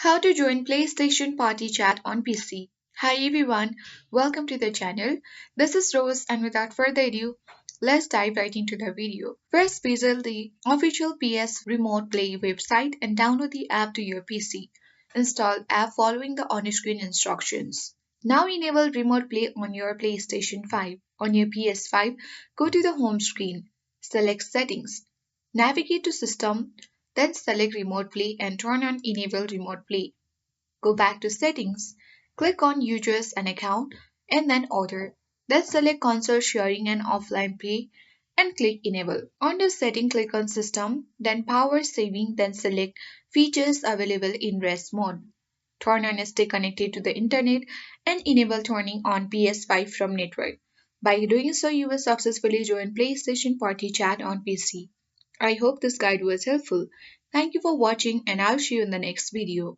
How to join PlayStation Party Chat on PC. Hi everyone, welcome to the channel. This is Rose and without further ado, let's dive right into the video. First visit the official PS Remote Play website and download the app to your PC. Install app following the on-screen instructions. Now enable Remote Play on your PlayStation 5. On your PS5, go to the home screen. Select Settings. Navigate to System, then select Remote Play and turn on Enable Remote Play. Go back to Settings, click on Users and Account, and then Order. Then select Console Sharing and Offline Play and click Enable. On the setting, click on System, then Power Saving, then select Features available in rest mode. Turn on Stay connected to the internet and enable turning on PS5 from network. By doing so, you will successfully join PlayStation Party Chat on PC. I hope this guide was helpful. Thank you for watching and I'll see you in the next video.